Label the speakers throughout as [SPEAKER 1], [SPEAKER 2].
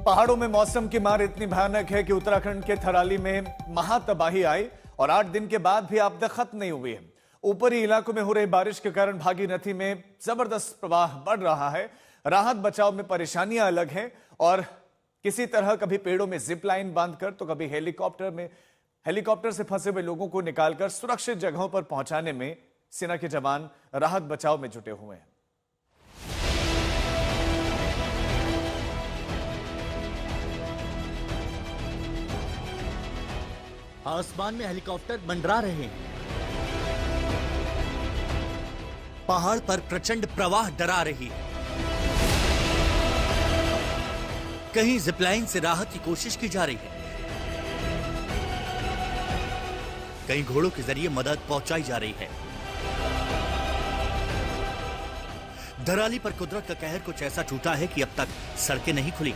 [SPEAKER 1] पहाड़ों में मौसम की मार इतनी भयानक है कि उत्तराखंड के थराली में महातबाही आई और 8 दिन के बाद भी आपदा खत्म नहीं हुई है। ऊपरी इलाकों में हो रही बारिश के कारण भागीरथी में जबरदस्त प्रवाह बढ़ रहा है। राहत बचाव में परेशानियां अलग हैं और किसी तरह कभी पेड़ों में जिप लाइन बांधकर तो कभी हेलीकॉप्टर से फंसे हुए लोगों को निकालकर सुरक्षित जगहों पर पहुंचाने में सेना के जवान राहत बचाव में जुटे हुए हैं।
[SPEAKER 2] आसमान में हेलीकॉप्टर मंडरा रहे हैं। पहाड़ पर प्रचंड प्रवाह डरा रही है। कहीं जिपलाइन से राहत की कोशिश की जा रही है, कहीं घोड़ों के जरिए मदद पहुंचाई जा रही है। धराली पर कुदरत का कहर कुछ ऐसा टूटा है कि अब तक सड़कें नहीं खुली।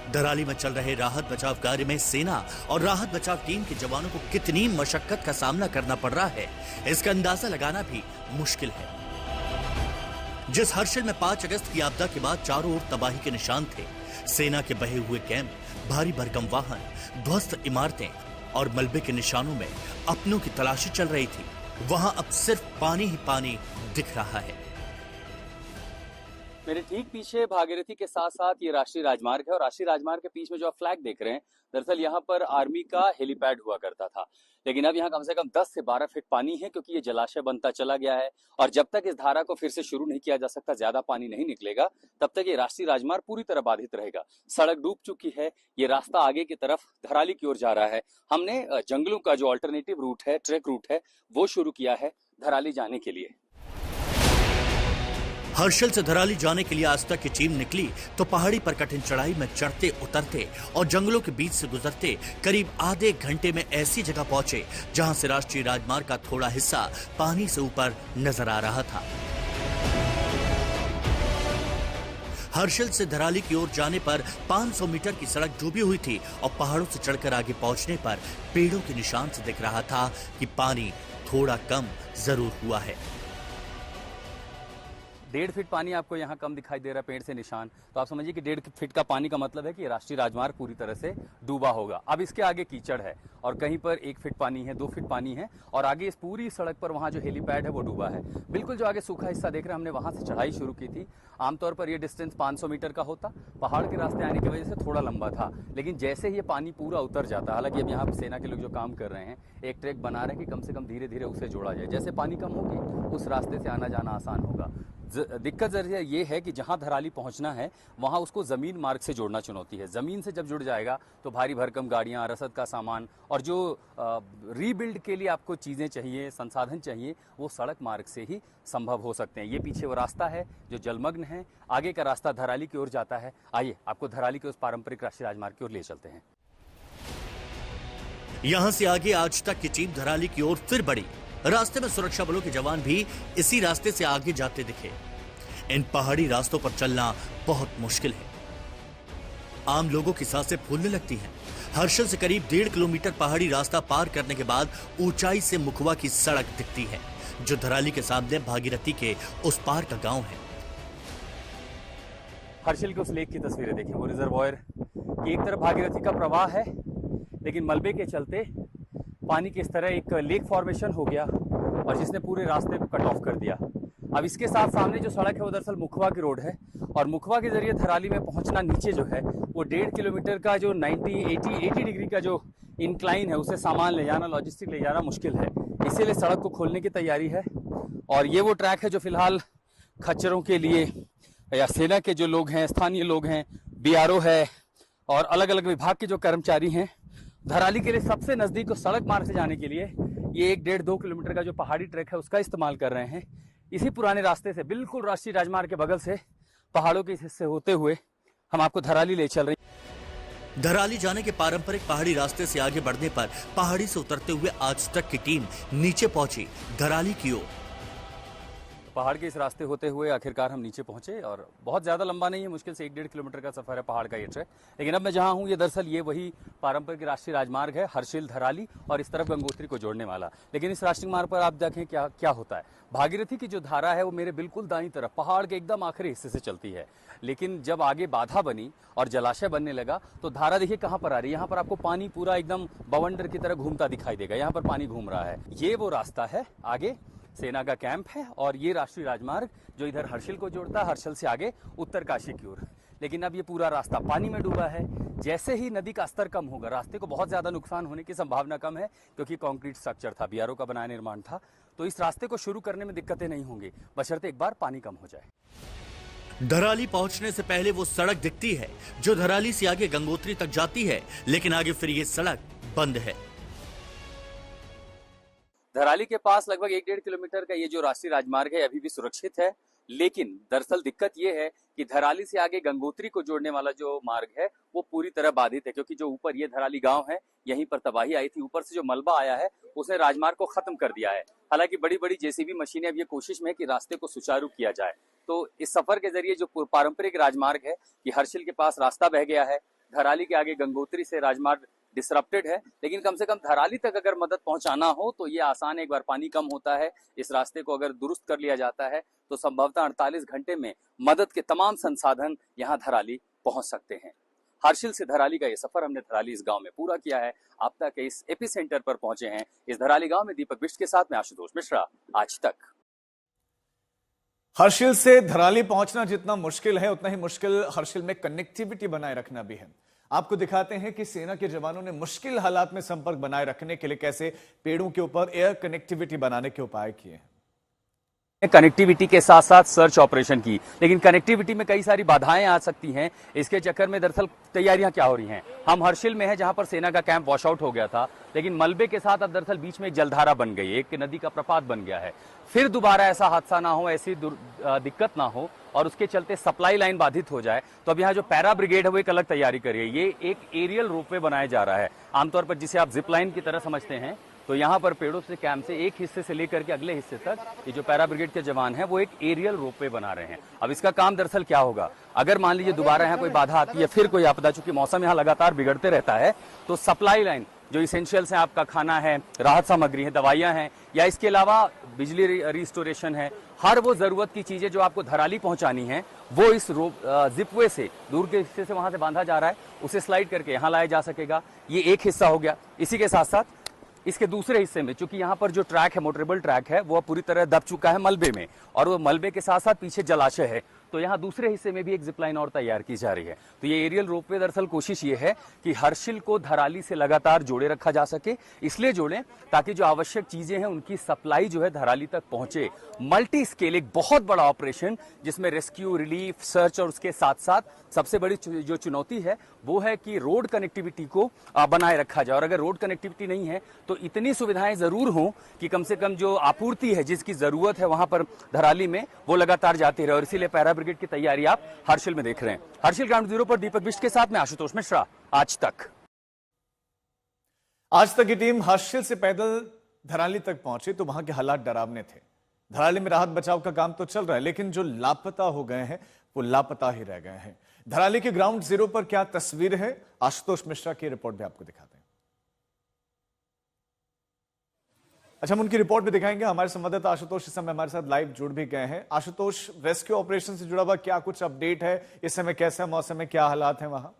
[SPEAKER 2] धराली में चल रहे राहत बचाव कार्य में सेना और राहत बचाव टीम के जवानों को कितनी मशक्कत का सामना करना पड़ रहा है, इसका अंदाजा लगाना भी मुश्किल है। जिस हर्षिल में 5 अगस्त की आपदा के बाद चारों ओर तबाही के निशान थे, सेना के बहे हुए कैंप, भारी भरकम वाहन, ध्वस्त इमारतें और मलबे के निशानों में अपनों की तलाशी चल रही थी, वहां अब सिर्फ पानी ही पानी दिख रहा है।
[SPEAKER 3] मेरे ठीक पीछे भागीरथी के साथ साथ ये राष्ट्रीय राजमार्ग है और राष्ट्रीय राजमार्ग के बीच में जो आप फ्लैग देख रहे हैं, दरअसल यहाँ पर आर्मी का हेलीपैड हुआ करता था, लेकिन अब यहाँ कम से कम 10 से 12 फीट पानी है क्योंकि ये जलाशय बनता चला गया है और जब तक इस धारा को फिर से शुरू नहीं किया जा सकता, ज्यादा पानी नहीं निकलेगा, तब तक ये राष्ट्रीय राजमार्ग पूरी तरह बाधित रहेगा। सड़क डूब चुकी है, ये रास्ता आगे की तरफ धराली की ओर जा रहा है। हमने जंगलों का जो ऑल्टरनेटिव रूट है, ट्रैक रूट है, वो शुरू किया है धराली जाने के लिए।
[SPEAKER 2] हर्षिल से धराली जाने के लिए आज तक की टीम निकली तो पहाड़ी पर कठिन चढ़ाई में चढ़ते उतरते और जंगलों के बीच से गुजरते करीब आधे घंटे में ऐसी जगह पहुंचे जहां से राष्ट्रीय राजमार्ग का थोड़ा हिस्सा पानी से ऊपर नजर आ रहा था। हर्षिल से धराली की ओर जाने पर 500 मीटर की सड़क डूबी हुई थी और पहाड़ों से चढ़कर आगे पहुंचने पर पेड़ों के निशान से दिख रहा था कि पानी थोड़ा कम जरूर हुआ है।
[SPEAKER 3] 1.5 फीट पानी आपको यहाँ कम दिखाई दे रहा है पेड़ से निशान, तो आप समझिए कि 1.5 फीट का पानी का मतलब है कि राष्ट्रीय राजमार्ग पूरी तरह से डूबा होगा। अब इसके आगे कीचड़ है और कहीं पर 1 फीट पानी है, 2 फीट पानी है और आगे इस पूरी सड़क पर वहाँ जो हेलीपैड है वो डूबा है। बिल्कुल जो आगे सूखा हिस्सा देख रहे हैं, हमने वहाँ से चढ़ाई शुरू की थी। आमतौर पर यह डिस्टेंस 500 मीटर का होता, पहाड़ के रास्ते आने की वजह से थोड़ा लंबा था, लेकिन जैसे ही ये पानी पूरा उतर जाता, हालांकि अब यहाँ सेना के लोग जो काम कर रहे हैं एक ट्रैक बना रहे हैं कि कम से कम धीरे धीरे उसे जोड़ा जाए। जैसे पानी कम होगी उस रास्ते से आना जाना आसान होगा। दिक्कत जरिए ये है कि जहां धराली पहुंचना है वहां उसको जमीन मार्ग से जोड़ना चुनौती है। जमीन से जब जुड़ जाएगा तो भारी भरकम गाड़ियां, रसद का सामान और जो रीबिल्ड के लिए आपको चीजें चाहिए, संसाधन चाहिए, वो सड़क मार्ग से ही संभव हो सकते हैं। ये पीछे वो रास्ता है जो जलमग्न है, आगे का रास्ता धराली की ओर जाता है। आइए आपको धराली के उस पारंपरिक राष्ट्रीय राजमार्ग की ओर ले चलते हैं।
[SPEAKER 2] यहां से आगे आज तक की टीम धराली की ओर फिर बढ़ी। रास्ते में सुरक्षा बलों के जवान भी इसी रास्ते से आगे जाते दिखे। इन पहाड़ी रास्तों पर चलना बहुत मुश्किल है, आम लोगों की सांसें फूलने लगती हैं। हर्षिल से करीब 1.5 किलोमीटर पहाड़ी रास्ता पार करने के बाद ऊंचाई से मुखवा की सड़क दिखती है, जो धराली के सामने भागीरथी के उस पार का गांव है।
[SPEAKER 3] हर्षिल के उस लेक की तस्वीरें देखें, वो रिजर्वॉयर की एक तरफ भागीरथी का प्रवाह है, लेकिन मलबे के चलते पानी की इस तरह एक लेक फॉर्मेशन हो गया और जिसने पूरे रास्ते को कट ऑफ कर दिया। अब इसके साथ सामने जो सड़क है वो दरअसल मुखवा की रोड है और मुखवा के जरिए धराली में पहुंचना नीचे जो है वो 1.5 किलोमीटर का जो 80 डिग्री का जो इंक्लाइन है, उसे सामान ले जाना, लॉजिस्टिक ले जाना मुश्किल है। इसीलिए सड़क को खोलने की तैयारी है और ये वो ट्रैक है जो फिलहाल खच्चरों के लिए या सेना के जो लोग हैं, स्थानीय लोग हैं, BRO है और अलग अलग विभाग के जो कर्मचारी हैं, धराली के लिए सबसे नजदीक सड़क मार्ग से जाने के लिए ये 1.5-2 किलोमीटर का जो पहाड़ी ट्रैक है उसका इस्तेमाल कर रहे हैं। इसी पुराने रास्ते से बिल्कुल राष्ट्रीय राजमार्ग के बगल से पहाड़ों के हिस्से होते हुए हम आपको धराली ले चल रहे हैं।
[SPEAKER 2] धराली जाने के पारंपरिक पहाड़ी रास्ते से आगे बढ़ने पर पहाड़ी से उतरते हुए आज तक की टीम नीचे पहुंची धराली की ओर।
[SPEAKER 3] पहाड़ के इस रास्ते होते हुए आखिरकार हम नीचे पहुंचे और बहुत ज़्यादा लंबा नहीं है, मुश्किल से 1-1.5 किलोमीटर का सफर है पहाड़ का ये ट्रैक। लेकिन अब मैं जहां हूं ये दरअसल ये वही पारंपरिक राष्ट्रीय राजमार्ग है, हर्षिल धराली और इस तरफ गंगोत्री को जोड़ने वाला। लेकिन इस राष्ट्रीय मार्ग पर आप देखें क्या क्या होता है। भागीरथी की जो धारा है वो मेरे बिल्कुल दाईं तरफ पहाड़ के एकदम आखिरी हिस्से से चलती है, लेकिन जब आगे बाधा बनी और जलाशय बनने लगा तो धारा देखिए कहां पर आ रही है। यहाँ पर आपको पानी पूरा एकदम बवंडर की तरह घूमता दिखाई देगा। यहाँ पर पानी घूम रहा है, ये वो रास्ता है, आगे सेना का कैंप है और ये राष्ट्रीय राजमार्ग जो इधर हर्षिल को जोड़ता है, हर्षिल से आगे उत्तरकाशी की ओर। लेकिन अब ये पूरा रास्ता पानी में डूबा है। जैसे ही नदी का स्तर कम होगा, रास्ते को बहुत ज्यादा नुकसान होने की संभावना कम है क्योंकि कंक्रीट स्ट्रक्चर था, बीआरओ का बनाया निर्माण था, तो इस रास्ते को शुरू करने में दिक्कतें नहीं होंगी बशर्ते एक बार पानी कम हो जाए।
[SPEAKER 2] धराली पहुंचने से पहले वो सड़क दिखती है जो धराली से आगे गंगोत्री तक जाती है, लेकिन आगे फिर ये सड़क बंद है।
[SPEAKER 3] धराली के पास लगभग 1-1.5 किलोमीटर का ये जो राष्ट्रीय राजमार्ग है अभी भी सुरक्षित है, लेकिन दरअसल दिक्कत ये है कि धराली से आगे गंगोत्री को जोड़ने वाला जो मार्ग है वो पूरी तरह बाधित है, क्योंकि जो ऊपर ये धराली गांव है यहीं पर तबाही आई थी, ऊपर से जो मलबा आया है उसने राजमार्ग को खत्म कर दिया है। हालांकि बड़ी बड़ी जेसीबी मशीनें अब ये कोशिश में है कि रास्ते को सुचारू किया जाए। तो इस सफर के जरिए जो पारंपरिक राजमार्ग है कि हर्षिल के पास रास्ता बह गया है, धराली के आगे गंगोत्री से राजमार्ग डिसरप्टेड है, लेकिन कम से कम धराली तक अगर मदद पहुंचाना हो तो ये आसान है। एक बार पानी कम होता है, इस रास्ते को अगर दुरुस्त कर लिया जाता है तो संभवतः 48 घंटे में मदद के तमाम संसाधन यहाँ धराली पहुंच सकते हैं। हर्षिल से धराली का ये सफर हमने धराली इस गांव में पूरा किया है। आप तक इस एपी सेंटर पर पहुंचे हैं इस धराली गांव में। दीपक बिष्ट के साथ में आशुतोष मिश्रा, आज तक।
[SPEAKER 1] हर्षिल से धराली पहुंचना जितना मुश्किल है उतना ही मुश्किल हर्षिल में कनेक्टिविटी बनाए रखना भी है। आपको दिखाते हैं कि सेना के जवानों ने मुश्किल हालात में संपर्क बनाए रखने के लिए कैसे पेड़ों के ऊपर एयर कनेक्टिविटी बनाने के उपाय किए हैं।
[SPEAKER 3] कनेक्टिविटी के साथ साथ सर्च ऑपरेशन की, लेकिन कनेक्टिविटी में कई सारी बाधाएं आ सकती हैं। इसके चक्कर में दरअसल तैयारियां क्या हो रही हैं। हम हर्षिल में हैं जहां पर सेना का कैंप वॉश आउट हो गया था, लेकिन मलबे के साथ अब दरअसल बीच में एक जलधारा बन गई, एक नदी का प्रपात बन गया है। फिर दोबारा ऐसा हादसा ना हो, ऐसी दिक्कत ना हो और उसके चलते सप्लाई लाइन बाधित हो जाए, तो अब यहाँ जो पैरा ब्रिगेड है वो एक अलग तैयारी कर रही है। ये एक एरियल रोपवे बनाया जा रहा है, आमतौर पर जिसे आप जिप लाइन की तरह समझते हैं। तो यहाँ पर पेड़ों से कैंप से एक हिस्से से लेकर के अगले हिस्से तक ये जो पैरा ब्रिगेड के जवान हैं वो एक एरियल रोपवे बना रहे हैं। अब इसका काम दरअसल क्या होगा, अगर मान लीजिए दोबारा यहाँ कोई बाधा आती है, फिर कोई आपदा, चूंकि मौसम यहाँ लगातार बिगड़ते रहता है, तो सप्लाई लाइन जो इसेंशियल्स हैं, आपका खाना है, राहत सामग्री है, दवाइयां हैं, या इसके अलावा बिजली रिस्टोरेशन है, हर वो जरूरत की चीजें जो आपको धराली पहुंचानी है वो इस जिपवे से दूर के हिस्से से वहां से बांधा जा रहा है, उसे स्लाइड करके यहाँ लाया जा सकेगा। ये एक हिस्सा हो गया। इसी के साथ साथ इसके दूसरे हिस्से में, चूंकि यहाँ पर जो ट्रैक है, मोटरेबल ट्रैक है, वो पूरी तरह दब चुका है मलबे में, और वो मलबे के साथ साथ पीछे जलाशय है, तो यहाँ दूसरे हिस्से में भी एक जिपलाइन और तैयार की जा रही है। तो ये एरियल रोपवे दरअसल कोशिश ये है कि हर्षिल को धराली से लगातार जोड़े रखा जा सके, इसलिए जोड़ें ताकि जो आवश्यक चीजें हैं उनकी सप्लाई जो है धराली तक पहुंचे। मल्टी स्केल, एक बहुत बड़ा ऑपरेशन जिसमें रेस्क्यू, रिलीफ, सर्च और उसके साथ साथ सबसे बड़ी जो चुनौती है वो है कि रोड कनेक्टिविटी को बनाए रखा जाए। और अगर रोड कनेक्टिविटी नहीं है तो इतनी सुविधाएं जरूर हों कि कम से कम जो आपूर्ति है, जिसकी जरूरत है वहां पर धराली में, वो लगातार जाती रहे। और इसीलिए पैरा ब्रिगेड की तैयारी आप हर्षिल में देख रहे हैं। हर्षिल ग्राउंड जीरो पर दीपक बिष्ट के साथ में आशुतोष मिश्रा, आज तक।
[SPEAKER 1] आज तक की टीम हर्षिल से पैदल धराली तक पहुंची तो वहां के हालात डरावने थे। धराली में राहत बचाव का काम तो चल रहा है, लेकिन जो लापता हो गए हैं वो लापता ही रह गए हैं। धराली के ग्राउंड जीरो पर क्या तस्वीर है, आशुतोष मिश्रा की रिपोर्ट भी आपको दिखाते हैं। अच्छा, हम उनकी रिपोर्ट भी दिखाएंगे। हमारे संवाददाता आशुतोष इस समय हमारे साथ लाइव जुड़ भी गए हैं। आशुतोष, रेस्क्यू ऑपरेशन से जुड़ा हुआ क्या कुछ अपडेट है इस समय, कैसा मौसम है, क्या हालात हैं वहां?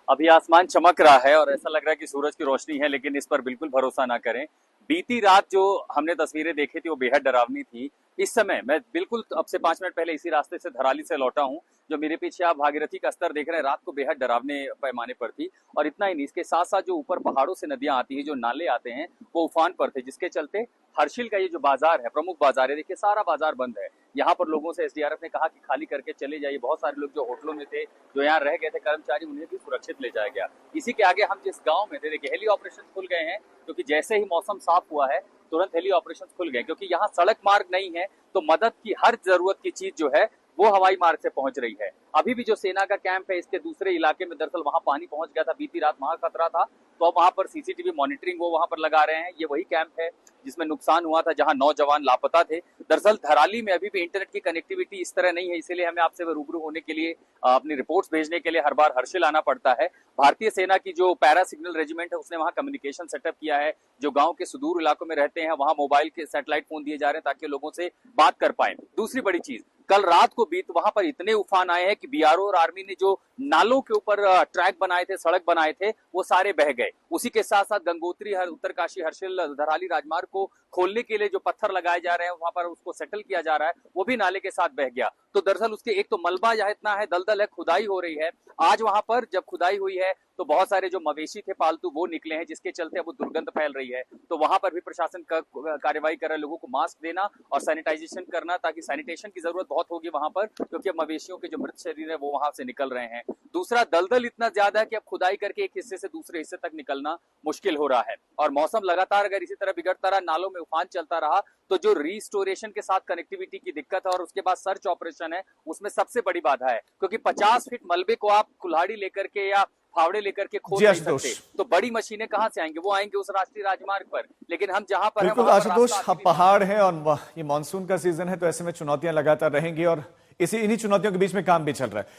[SPEAKER 3] अभी आसमान चमक रहा है और ऐसा लग रहा है कि सूरज की रोशनी है, लेकिन इस पर बिल्कुल भरोसा ना करें। बीती रात जो हमने तस्वीरें देखी थी वो बेहद डरावनी थी। इस समय मैं बिल्कुल अब से 5 मिनट पहले इसी रास्ते से धराली से लौटा हूं। जो मेरे पीछे आप भागीरथी का स्तर देख रहे हैं, रात को बेहद डरावने पैमाने पर थी। और इतना ही नहीं, इसके साथ साथ जो ऊपर पहाड़ों से नदियां आती हैं, जो नाले आते हैं, वो उफान पर थे, जिसके चलते हर्षिल का ये जो बाजार है, प्रमुख बाजार है, देखिए सारा बाजार बंद है। यहाँ पर लोगों से एसडीआरएफ ने कहा कि खाली करके चले जाइए। बहुत सारे लोग जो होटलों में थे, जो यहाँ रह गए थे कर्मचारी, उन्हें भी सुरक्षित ले जाया गया। इसी के आगे हम जिस गाँव में थे, देखिए हेली ऑपरेशन खुल गए हैं, क्योंकि जैसे ही मौसम साफ हुआ है तुरंत हेली ऑपरेशन खुल गए, क्योंकि यहाँ सड़क मार्ग नहीं है, तो मदद की हर जरूरत की चीज जो है वो हवाई मार्ग से पहुंच रही है। अभी भी जो सेना का कैंप है इसके दूसरे इलाके में दरअसल वहां पानी पहुंच गया था, बीती रात वहां खतरा था, तो अब वहां पर सीसीटीवी मॉनिटरिंग वो वहां पर लगा रहे हैं। ये वही कैंप है जिसमें नुकसान हुआ था, जहां 9 जवान लापता थे। दरअसल धराली में अभी भी इंटरनेट की कनेक्टिविटी इस तरह नहीं है, इसीलिए हमें आपसे रूबरू होने के लिए, अपनी रिपोर्ट्स भेजने के लिए हर बार हर्षिल आना पड़ता है। भारतीय सेना की जो पैरा सिग्नल रेजिमेंट है उसने वहां कम्युनिकेशन सेटअप किया है। जो गांव के सुदूर इलाकों में रहते हैं वहां मोबाइल के सैटेलाइट फोन दिए जा रहे हैं ताकि लोगों से बात कर पाए। दूसरी बड़ी चीज, कल रात को बीत वहां पर इतने उफान आए हैं कि बीआरओ और आर्मी ने जो नालों के ऊपर ट्रैक बनाए थे, सड़क बनाए थे, वो सारे बह गए। उसी के साथ साथ गंगोत्री उत्तरकाशी हर्षिल धराली राजमार्ग को खोलने के लिए जो पत्थर लगाए जा रहे हैं वहां पर उसको सेटल किया जा रहा है, वो भी नाले के साथ बह गया। तो दरअसल उसके एक तो मलबा यहाँ इतना है, दलदल है, खुदाई हो रही है। आज वहां पर जब खुदाई हुई है तो बहुत सारे जो मवेशी थे पालतू वो निकले हैं, जिसके चलते अब वो दुर्गंध फैल रही है। तो वहां पर भी प्रशासन का कार्यवाही कर रहा है, लोगों को मास्क देना और सैनिटाइजेशन करना, ताकि सैनिटेशन की जरूरत बहुत होगी वहां पर, क्योंकि अब मवेशियों के जो मृत शरीर है वो वहां से निकल रहे हैं। दूसरा, दलदल इतना ज्यादा है कि अब खुदाई करके एक हिस्से से दूसरे हिस्से तक निकलना मुश्किल हो रहा है। और मौसम लगातार अगर इसी तरह बिगड़ता रहा, नालों में उफान चलता रहा, तो जो रिस्टोरेशन के साथ कनेक्टिविटी की दिक्कत है और उसके बाद सर्च ऑपरेशन है, उसमें सबसे बड़ी बाधा है। क्योंकि 50 फीट मलबे को आप कुल्हाड़ी लेकर के या फावड़े लेकर के खोद नहीं सकते, तो बड़ी मशीनें कहां से आएंगे? वो आएंगे उस राष्ट्रीय राजमार्ग पर। लेकिन हम जहां पर
[SPEAKER 1] बिल्कुल आशुतोष, पहाड़ है और ये मानसून का सीजन है, तो ऐसे में चुनौतियां लगातार रहेंगी और इन्हीं चुनौतियों के बीच में काम भी चल रहा है।